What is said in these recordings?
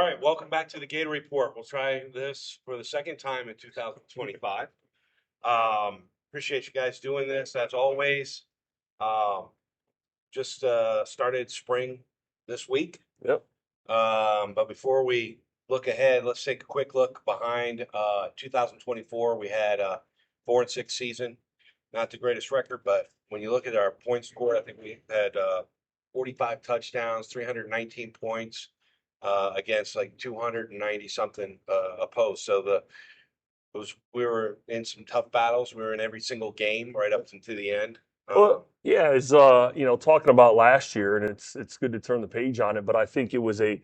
right, welcome back to the Gator Report. We'll try this for the second time in 2025. Appreciate you guys doing this as always. Um, just started spring this week. Yep. But before we look ahead, let's take a quick look behind 2024. We had a 4-6 season, not the greatest record, but when you look at our points scored, I think we had 45 touchdowns, 319 points against like 290 something opposed. So we were in some tough battles. We were in every single game right up to the end. Well, yeah, it's talking about last year, and it's good to turn the page on it. But I think it was a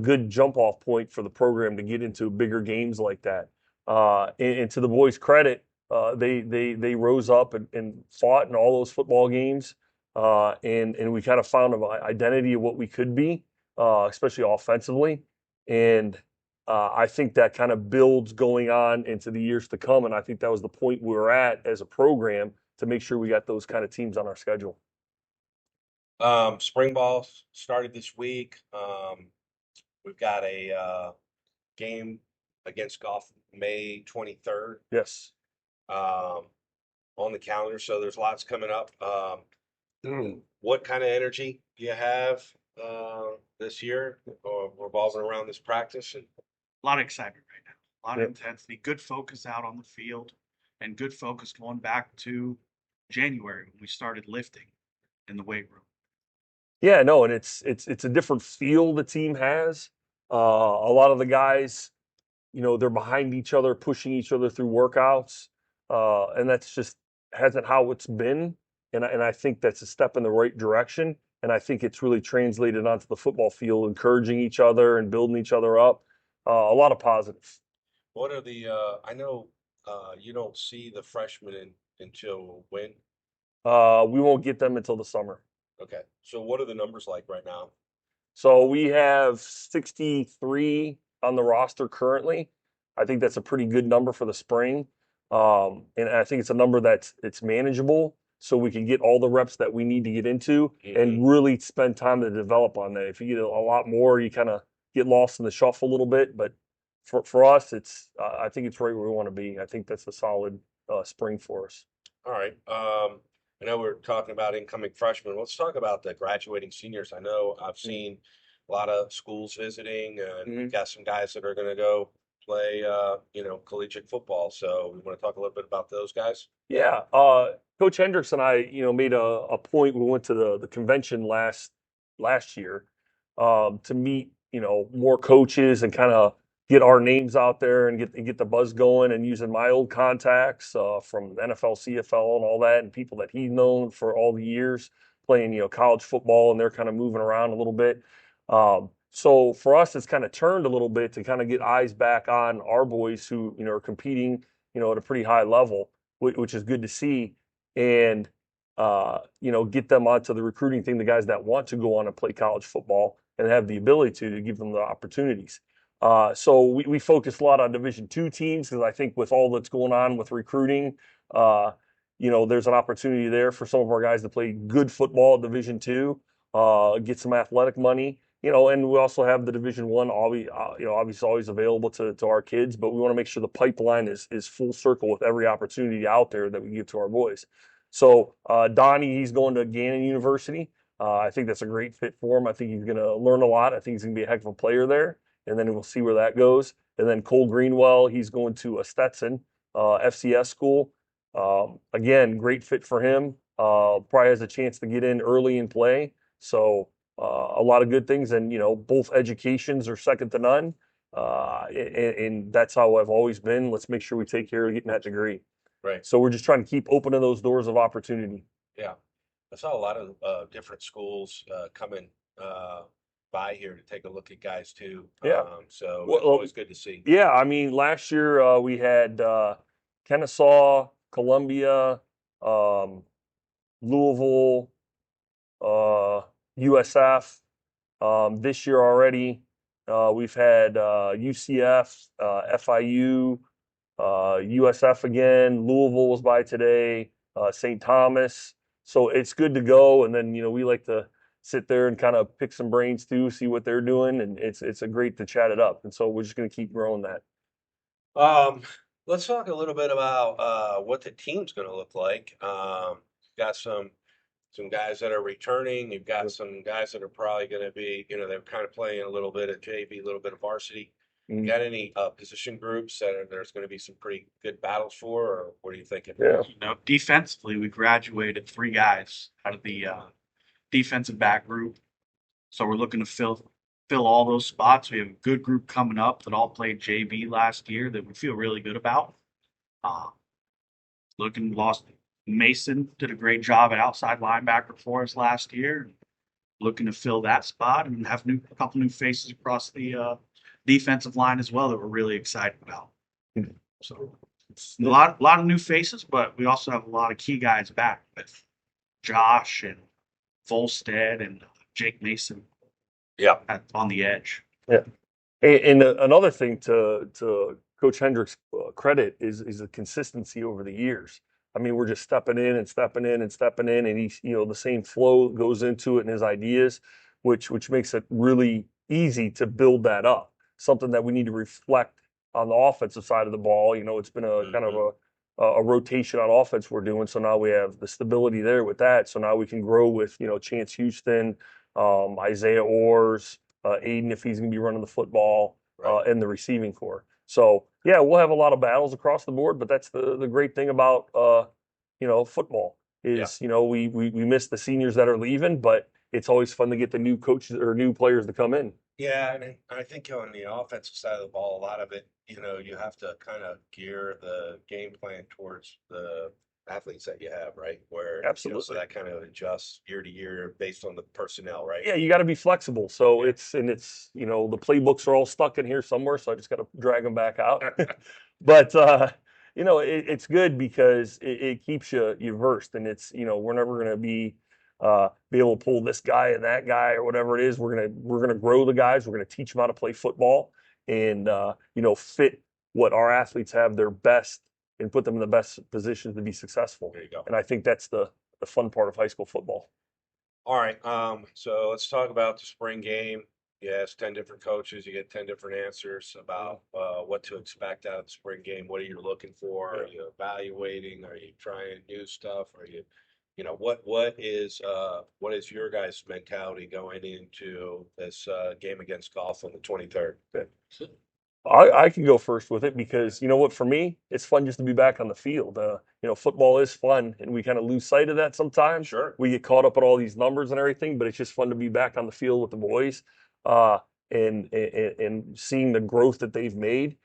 good jump off point for the program to get into bigger games like that. And to the boys' credit, they rose up and fought in all those football games, and we kind of found an identity of what we could be, especially offensively. And I think that kind of builds going on into the years to come. And I think that was the point we were at as a program to make sure we got those kind of teams on our schedule. Spring ball started this week. We've got a game against Golf May 23rd Yes. on the calendar, so there's lots coming up. What kind of energy do you have this year revolving around this practice? And A lot of excitement right now, a lot of Yep. intensity, good focus out on the field, and good focus going back to January when we started lifting in the weight room. Yeah, no, and it's a different feel the team has. A lot of the guys, they're behind each other, pushing each other through workouts, and that's just hasn't how it's been. And I think that's a step in the right direction. And I think it's really translated onto the football field, encouraging each other and building each other up. A lot of positives. what are the? I know you don't see the freshmen until when? We won't get them until the summer. Okay, so what are the numbers like right now? So we have 63 on the roster currently. I think that's a pretty good number for the spring. And I think it's a number it's manageable so we can get all the reps that we need to get into and really spend time to develop on that. If you get a lot more, you kind of get lost in the shuffle a little bit. But for us, I think it's right where we want to be. I think that's a solid spring for us. All right. I know we're talking about incoming freshmen. Let's talk about the graduating seniors. I know I've seen a lot of schools visiting, and we've got some guys that are going to go play, collegiate football. So we want to talk a little bit about those guys. Yeah, Coach Hendrix and I, made a point. We went to the convention last year to meet, more coaches and kind of get our names out there and get the buzz going. And using my old contacts from NFL, CFL, and all that, and people that he's known for all the years playing, college football, and they're kind of moving around a little bit. So for us, it's kind of turned a little bit to kind of get eyes back on our boys who, are competing, at a pretty high level, which is good to see, and get them onto the recruiting thing. The guys that want to go on and play college football and have the ability to give them the opportunities. So we focus a lot on Division II teams because I think with all that's going on with recruiting, there's an opportunity there for some of our guys to play good football at Division II, get some athletic money. And we also have the Division I, obviously always available to our kids, but we want to make sure the pipeline is full circle with every opportunity out there that we give to our boys. So Donnie, he's going to Gannon University. I think that's a great fit for him. I think he's going to learn a lot. I think he's going to be a heck of a player there, and then we'll see where that goes. And then Cole Greenwell, he's going to a Stetson FCS school. Again, great fit for him. Probably has a chance to get in early and play. So a lot of good things, and both educations are second to none, and that's how I've always been. Let's make sure we take care of getting that degree. Right. So we're just trying to keep opening those doors of opportunity. Yeah. I saw a lot of different schools coming by here to take a look at guys too. Yeah. So Well, it's always good to see. Yeah, I mean, last year we had Kennesaw, Columbia, Louisville, USF. This year already, we've had UCF, FIU, USF again. Louisville was by today. St. Thomas. So it's good to go. And then we like to sit there and kind of pick some brains too, see what they're doing, and it's a great to chat it up. And so we're just going to keep growing that. Um, let's talk a little bit about what the team's going to look like. Got some guys that are returning. You've got some guys that are probably going to be, they're kind of playing a little bit of JV, a little bit of varsity. You got any position groups that there's going to be some pretty good battles for, or what are you thinking? Yeah. Defensively, we graduated 3 guys out of the defensive back group, so we're looking to fill all those spots. We have a good group coming up that all played JV last year that we feel really good about. Lost Mason did a great job at outside linebacker for us last year. Looking to fill that spot and have a couple new faces across the defensive line as well that we're really excited about. So a lot of new faces, but we also have a lot of key guys back with Josh and Volstead and Jake Mason. Yeah, on the edge. Yeah. And another thing to Coach Hendrix' credit is the consistency over the years. I mean, we're just stepping in and stepping in and stepping in, and he's, the same flow goes into it and his ideas, which makes it really easy to build that up. Something that we need to reflect on the offensive side of the ball. It's been a kind of a rotation on offense we're doing. So now we have the stability there with that. So now we can grow with, Chance Houston, Isaiah Orrs, Aiden if he's going to be running the football, and the receiving core. So yeah, we'll have a lot of battles across the board, but that's the great thing about football is we miss the seniors that are leaving, but it's always fun to get the new coaches or new players to come in. Yeah, and I think on the offensive side of the ball, a lot of it, you have to kind of gear the game plan towards the athletes that you have, right? Where Absolutely. So that kind of adjusts year to year based on the personnel, right? Yeah, you got to be flexible. So it's the playbooks are all stuck in here somewhere, so I just got to drag them back out. But it's good because it keeps you versed, and it's we're never going to be able to pull this guy and that guy or whatever it is. We're gonna grow the guys. We're gonna teach them how to play football, and fit what our athletes have their best and put them in the best positions to be successful. There you go. And I think that's the fun part of high school football. All right. So let's talk about the spring game. You ask 10 different coaches, you get 10 different answers about what to expect out of the spring game. What are you looking for? Are you evaluating? Are you trying new stuff? Are you, what is your guys' mentality going into this game against golf on the 23rd? I can go first with it because for me, it's fun just to be back on the field. Football is fun, and we kind of lose sight of that sometimes. Sure. We get caught up in all these numbers and everything, but it's just fun to be back on the field with the boys, and seeing the growth that they've made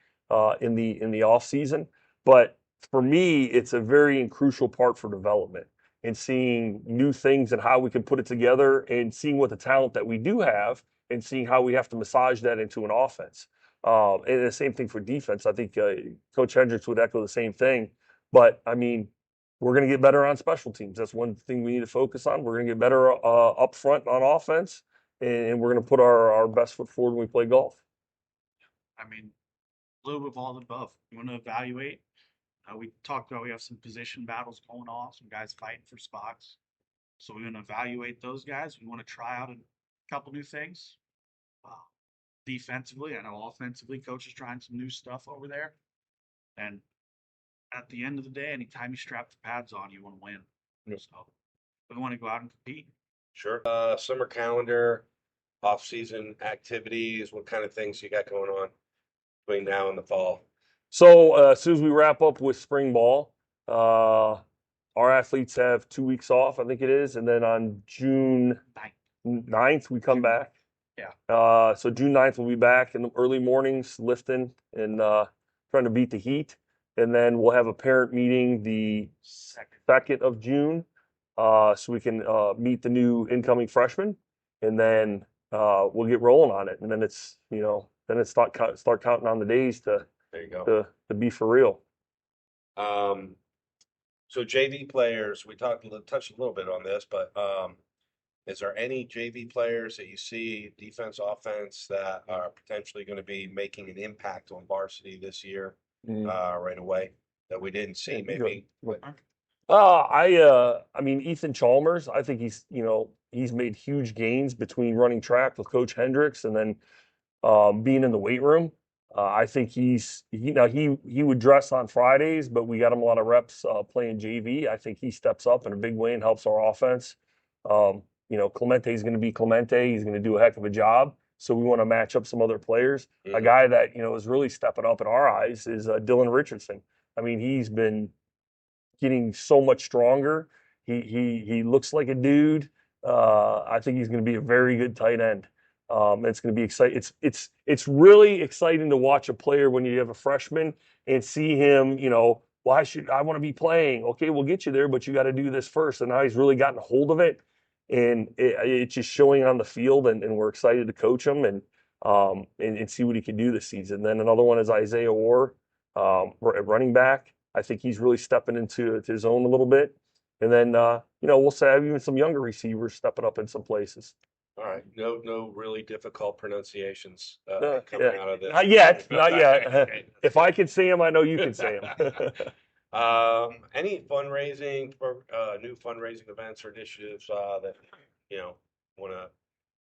in the off season. But for me, it's a very crucial part for development and seeing new things and how we can put it together and seeing what the talent that we do have and seeing how we have to massage that into an offense. And the same thing for defense. I think Coach Hendrix would echo the same thing. But, I mean, we're going to get better on special teams. That's one thing we need to focus on. We're going to get better up front on offense, and we're going to put our best foot forward when we play golf. I mean, a little bit of all the above. You want to evaluate. We talked about we have some position battles going on, some guys fighting for spots. So we want to evaluate those guys. We want to try out a couple new things. Defensively, I know offensively, coach is trying some new stuff over there. And at the end of the day, anytime you strap the pads on, you want to win. So we want to go out and compete. Sure. Summer calendar, off-season activities, what kind of things you got going on between now and the fall? So as soon as we wrap up with spring ball, our athletes have 2 weeks off, I think it is. And then on June 9th, we come back. Yeah. So June 9th, we'll be back in the early mornings lifting and trying to beat the heat. And then we'll have a parent meeting the 2nd of June so we can meet the new incoming freshmen. And then we'll get rolling on it. And then it's, start counting on the days to be for real. So JV players, we touched a little bit on this, but is there any JV players that you see, defense, offense, that are potentially going to be making an impact on varsity this year right away that we didn't see? Maybe. I mean, Ethan Chalmers, I think he's made huge gains between running track with Coach Hendrix and then being in the weight room. I think he would dress on Fridays, but we got him a lot of reps playing JV. I think he steps up in a big way and helps our offense. Clemente is going to be Clemente. He's going to do a heck of a job. So we want to match up some other players. A guy that is really stepping up in our eyes is Dylan Richardson. I mean, he's been getting so much stronger. He looks like a dude. I think he's going to be a very good tight end. It's going to be exciting. It's really exciting to watch a player when you have a freshman and see him. I want to be playing? Okay, we'll get you there, but you got to do this first. And now he's really gotten a hold of it, and it's just showing on the field. And we're excited to coach him and see what he can do this season. Then another one is Isaiah Orr, at running back. I think he's really stepping into his own a little bit. And then, we'll have even some younger receivers stepping up in some places. All right. No really difficult pronunciations coming Yeah. out of this. Not yet. Not yet. Okay. If I can say them, I know you can say them. Any fundraising for new fundraising events or initiatives that want to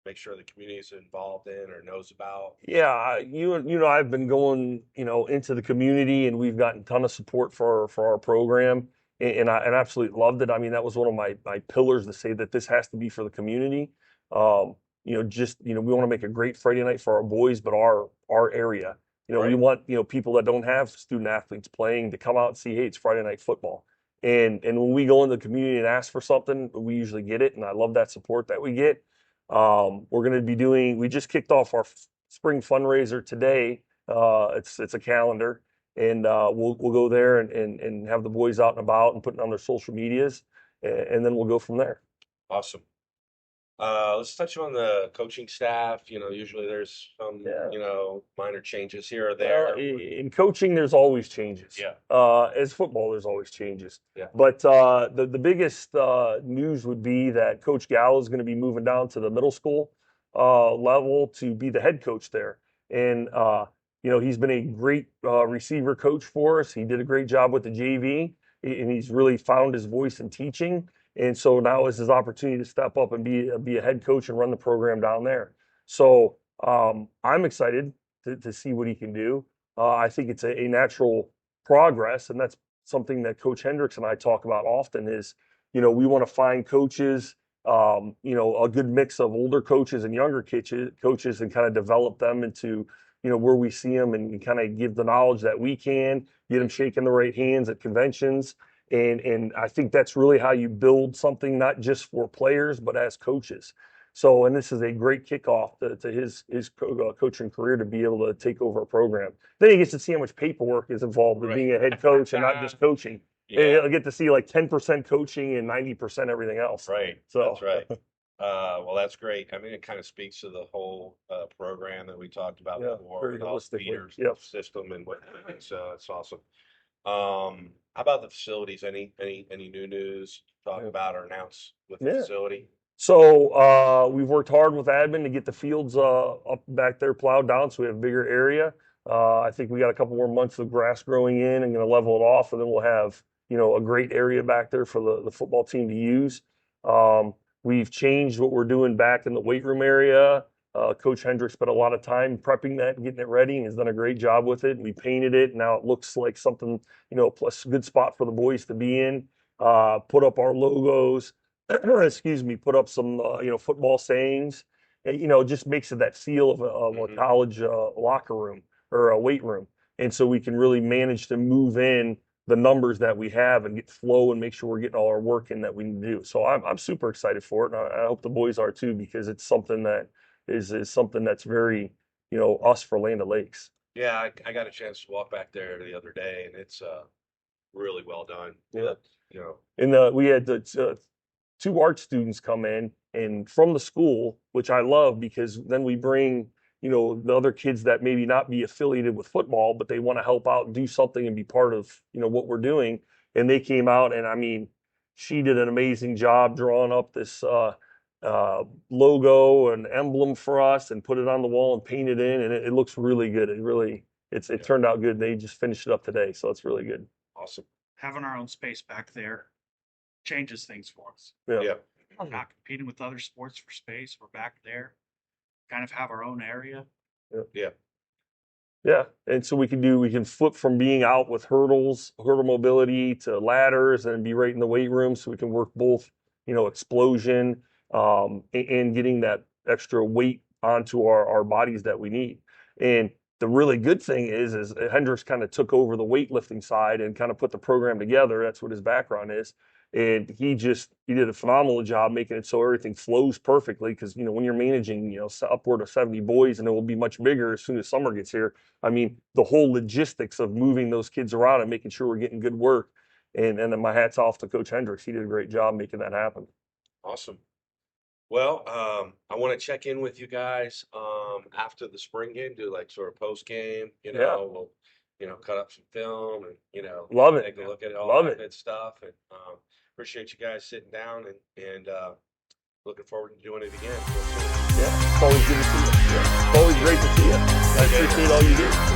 make sure the community is involved in or knows about? Yeah, I've been going, into the community, and we've gotten a ton of support for our program, and I absolutely loved it. I mean, that was one of my pillars to say that this has to be for the community. We want to make a great Friday night for our boys, but our area. We Right. want people that don't have student athletes playing to come out and see, hey, it's Friday night football. And when we go in the community and ask for something, we usually get it, and I love that support that we get. We're going to be we just kicked off our spring fundraiser today. It's a calendar, and we'll go there and have the boys out and about and putting on their social medias, and then we'll go from there. Awesome. Let's touch on the coaching staff. Usually there's some, Yeah. minor changes here or there. Well, in coaching, there's always changes. Yeah. As football, there's always changes. Yeah. But the biggest news would be that Coach Gallo is going to be moving down to the middle school level to be the head coach there. And he's been a great receiver coach for us. He did a great job with the JV, and he's really found his voice in teaching. And so now is his opportunity to step up and be a head coach and run the program down there. So I'm excited to see what he can do. I think it's a natural progress, and that's something that Coach Hendrix and I talk about often is, we want to find coaches, a good mix of older coaches and younger coaches and kind of develop them into, where we see them and kind of give the knowledge that we can, get them shaking the right hands at conventions. And I think that's really how you build something, not just for players, but as coaches. So, and this is a great kickoff to his coaching career to be able to take over a program. Then he gets to see how much paperwork is involved with being a head coach and not just coaching. Yeah. He'll get to see like 10% coaching and 90% everything else. Right. So That's right. Well, that's great. I mean, it kind of speaks to the whole program that we talked about before very with all the holistically. feeders Yep. system and what. So it's awesome. How about the facilities? Any new news to talk about or announce with the facility? So we've worked hard with admin to get the fields up back there plowed down so we have a bigger area. I think we got a couple more months of grass growing in and going to level it off, and then we'll have a great area back there for the football team to use. We've changed what we're doing back in the weight room area. Coach Hendrix spent a lot of time prepping that and getting it ready, and has done a great job with it. We painted it. Now it looks like something, plus a good spot for the boys to be in. Put up our logos. Excuse me. Put up some, football sayings. And, just makes it that feel of a college locker room or a weight room. And so we can really manage to move in the numbers that we have and get flow and make sure we're getting all our work in that we need to do. So I'm super excited for it, and I hope the boys are too, because it's something that is something that's very, us for Land O'Lakes. Yeah, I got a chance to walk back there the other day, and it's really well done. Yeah. And We had the two art students come in and from the school, which I love because then we bring, the other kids that maybe not be affiliated with football, but they want to help out and do something and be part of, what we're doing. And they came out, and I mean, she did an amazing job drawing up this logo and emblem for us and put it on the wall and paint it in, and it looks really good. It turned out good. They just finished it up today, so it's really good. awesome. Having our own space back there changes things for us. Yeah. We're not competing with other sports for space. We're back there, kind of have our own area. Yeah, and so we can flip from being out with hurdle mobility to ladders, and be right in the weight room, so we can work both, explosion, and getting that extra weight onto our bodies that we need. And the really good thing is Hendrix kind of took over the weightlifting side and kind of put the program together. That's what his background is. And he did a phenomenal job making it so everything flows perfectly. Because, when you're managing, upward of 70 boys, and it will be much bigger as soon as summer gets here. I mean, the whole logistics of moving those kids around and making sure we're getting good work. And then my hat's off to Coach Hendrix. He did a great job making that happen. Awesome. Well, I want to check in with you guys after the spring game, do like sort of post game, Yeah. we'll, cut up some film and, Love it. take a look at all Love that it. good stuff. And appreciate you guys sitting down and looking forward to doing it again. Yeah, it's always good to see you. Yeah. It's always great to see you. I appreciate all you do.